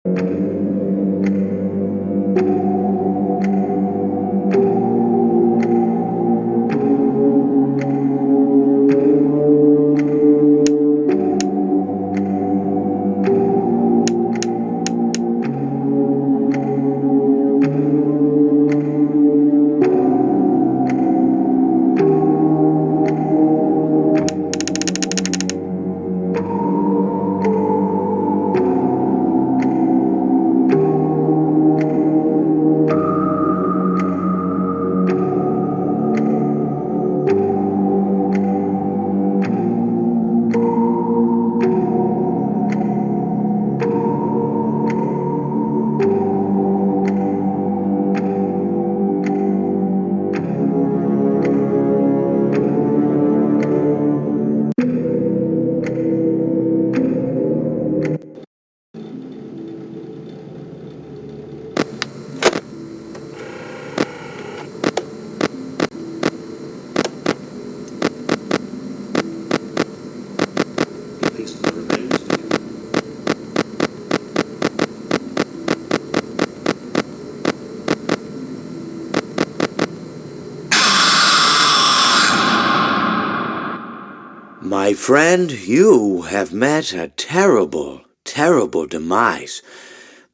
My friend, you have met a terrible, terrible demise.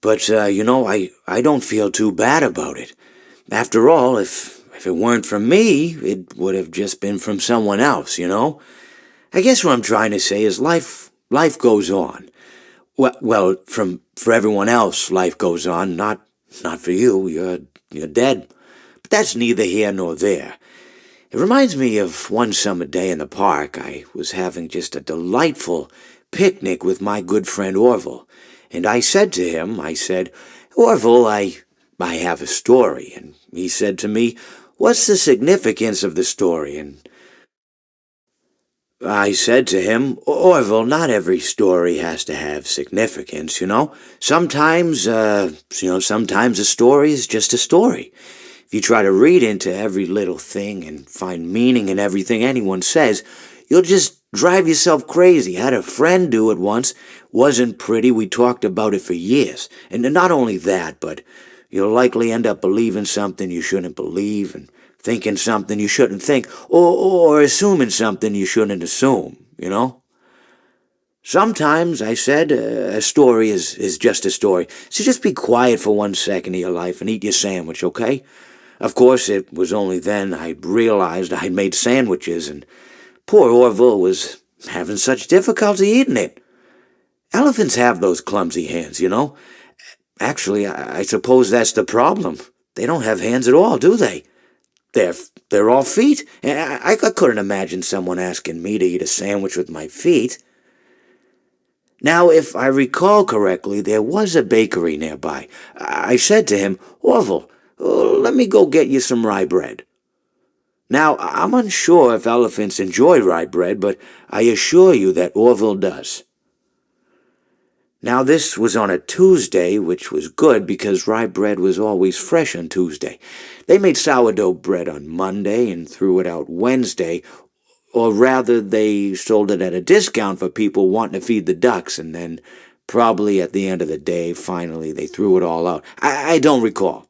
But, I don't feel too bad about it. After all, if it weren't from me, it would have just been from someone else, you know? I guess what I'm trying to say is life goes on. For everyone else, life goes on, not for you. You're dead. But that's neither here nor there. It reminds me of one summer day in the park. I was having just a delightful picnic with my good friend Orville. And I said to him, Orville, I have a story. And he said to me, what's the significance of the story? And I said to him, Orville, not every story has to have significance, you know? Sometimes a story is just a story. If you try to read into every little thing and find meaning in everything anyone says, you'll just drive yourself crazy. I had a friend do it once. Wasn't pretty. We talked about it for years. And not only that, but you'll likely end up believing something you shouldn't believe and thinking something you shouldn't think, or assuming something you shouldn't assume, you know? Sometimes, I said, a story is just a story. So just be quiet for 1 second of your life and eat your sandwich, okay? Of course, it was only then I realized I'd made sandwiches, and poor Orville was having such difficulty eating it. Elephants have those clumsy hands, you know. Actually, I suppose that's the problem. They don't have hands at all, do they? They're all feet. I couldn't imagine someone asking me to eat a sandwich with my feet. Now, if I recall correctly, there was a bakery nearby. I said to him, Orville, let me go get you some rye bread. Now, I'm unsure if elephants enjoy rye bread, but I assure you that Orville does. Now, this was on a Tuesday, which was good because rye bread was always fresh on Tuesday. They made sourdough bread on Monday and threw it out Wednesday, or rather, they sold it at a discount for people wanting to feed the ducks, and then probably at the end of the day, finally, they threw it all out. I don't recall.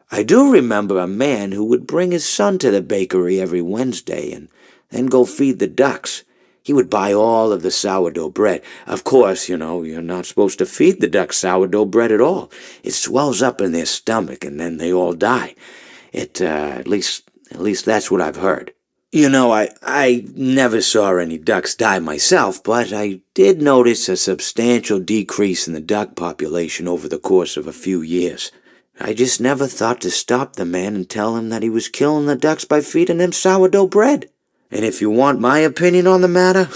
I do remember a man who would bring his son to the bakery every Wednesday and then go feed the ducks. He would buy all of the sourdough bread. Of course, you're not supposed to feed the ducks sourdough bread at all. It swells up in their stomach and then they all die. At least that's what I've heard. I never saw any ducks die myself, but I did notice a substantial decrease in the duck population over the course of a few years. I just never thought to stop the man and tell him that he was killing the ducks by feeding them sourdough bread. And if you want my opinion on the matter,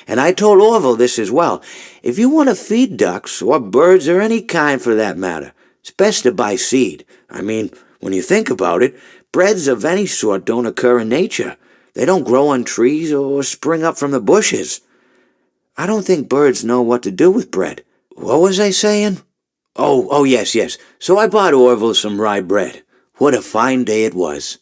and I told Orville this as well, if you want to feed ducks, or birds, or any kind for that matter, it's best to buy seed. I mean, when you think about it, breads of any sort don't occur in nature. They don't grow on trees or spring up from the bushes. I don't think birds know what to do with bread. What was I saying? Oh, yes. So I bought Orville some rye bread. What a fine day it was.